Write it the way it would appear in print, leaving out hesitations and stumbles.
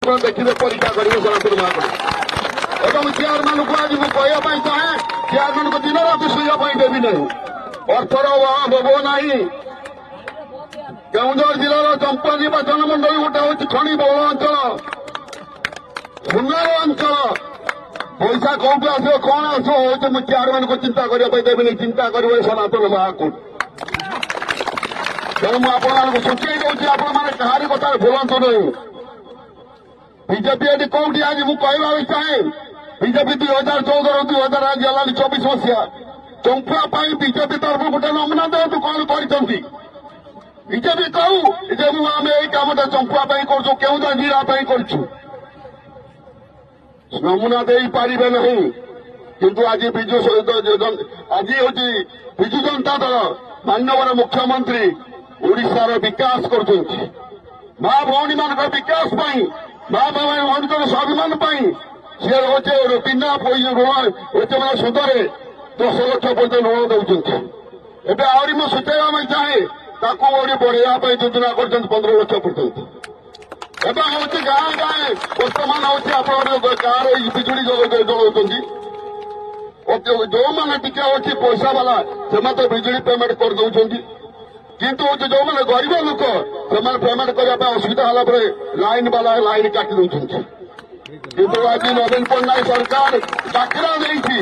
ଆପଣ ଦେଖିବେ ପରୀକ୍ଷା କରିବେ ସନାତନ ମହାକୁଡ଼ ଏବଂ ଚେୟାରମ୍ୟାନଙ୍କୁ ଆଜି ମୁଁ କହିବା ପାଇଁ ଚାହେଁ ଚେୟାରମ୍ୟାନଙ୍କୁ ଦିନ ରାତି ଶୋଇବା ପାଇଁ ଦେବି ନାହିଁ ଅର୍ଥର ଅଭାବ ହେବ ନାହିଁ କେଉଁଝର ଜିଲ୍ଲାର ଚମ୍ପା ନିର୍ବାଚନ ମଣ୍ଡଳୀ ଗୋଟେ ହେଉଛି ଖଣି ବହୁଳ ଅଞ୍ଚଳ ସୁନ୍ଦର ଅଞ୍ଚଳ ପଇସା କୋଉଠୁ ଆସିବ କଣ ଆସିବ ହଉଛି ମୁଁ ଚେୟାରମ୍ୟାନଙ୍କୁ ଚିନ୍ତା କରିବା ପାଇଁ ଦେବିନି ଚିନ୍ତା କରିବ ସନାତନ ମହାକୁଡ଼ ତେଣୁ ମୁଁ ଆପଣମାନଙ୍କୁ ସୂଚେଇ ଦେଉଛି ଆପଣମାନେ କାହାରି କଥାରେ ଭୁଲନ୍ତୁ ନାହିଁ ବିଜେପି ଏଠି କୋଉଠି ଆଜି ମୁଁ କହିବା ପାଇଁ ଚାହେଁ ବିଜେପି 2014ରୁ 2000 ଆଜି ହେଲାଣି 24 ମସିହା ଚମ୍ପା ପାଇଁ ବିଜେପି ତରଫରୁ ଗୋଟେ ନମୁନା ଦିଅନ୍ତୁ କଣ କରିଛନ୍ତି ବିଜେପି କହୁ ଯେ ଆମେ ଏଇ କାମଟା ଚମ୍ପା ପାଇଁ କରୁଛୁ କେଉଁଝର ଜିଲ୍ଲା ପାଇଁ କରୁଛୁ ନମୁନା ଦେଇପାରିବେ ନାହିଁ କିନ୍ତୁ ଆଜି ବିଜୁ ଆଜି ହେଉଛି ବିଜୁ ଜନତା ଦଳ ମାନ୍ୟବର ମୁଖ୍ୟମନ୍ତ୍ରୀ ଓଡ଼ିଶାର ବିକାଶ କରୁଛନ୍ତି ମା ଭଉଣୀମାନଙ୍କ ବିକାଶ ପାଇଁ ମା ଭଉଣୀଙ୍କର ସ୍ୱାଭିମାନ ପାଇଁ ସେ ହଉଛି ବିନା ଋଣ ସୁଧରେ 10 ଲକ୍ଷ ପର୍ଯ୍ୟନ୍ତ ଋଣ ଦେଉଛନ୍ତି ଏବେ ଆହୁରି ମୁଁ ସୂଚାଇବା ପାଇଁ ଚାହେଁ ତାକୁ ଆହୁରି ବଢ଼େଇବା ପାଇଁ ଯୋଜନା କରିଛନ୍ତି 15 ଲକ୍ଷ ପର୍ଯ୍ୟନ୍ତ ଏବେ ହଉଛି ଗାଁ ଗାଁ ବର୍ତ୍ତମାନ ହଉଛି ଆପଣଙ୍କର ଗାଁରେ ବିଜୁଳି ଜଳାଉଛନ୍ତି ଯୋଉମାନେ ଟିକେ ହଉଛି ପଇସା ବାଲା ସେମାନେ ତ ବିଜୁଳି ପେମେଣ୍ଟ କରିଦେଉଛନ୍ତି କିନ୍ତୁ ହଉଛି ଯୋଉମାନେ ଗରିବ ଲୋକ ସେମାନେ ପେମେଣ୍ଟ କରିବା ପାଇଁ ଅସୁବିଧା ହେଲା ପରେ ଲାଇନ ବାଲା ଲାଇନ କାଟି ଦେଉଛନ୍ତି କିନ୍ତୁ ଆଜି ନବୀନ ପଟ୍ଟନାୟକ ସରକାର ଡାକରା ଦେଇଛି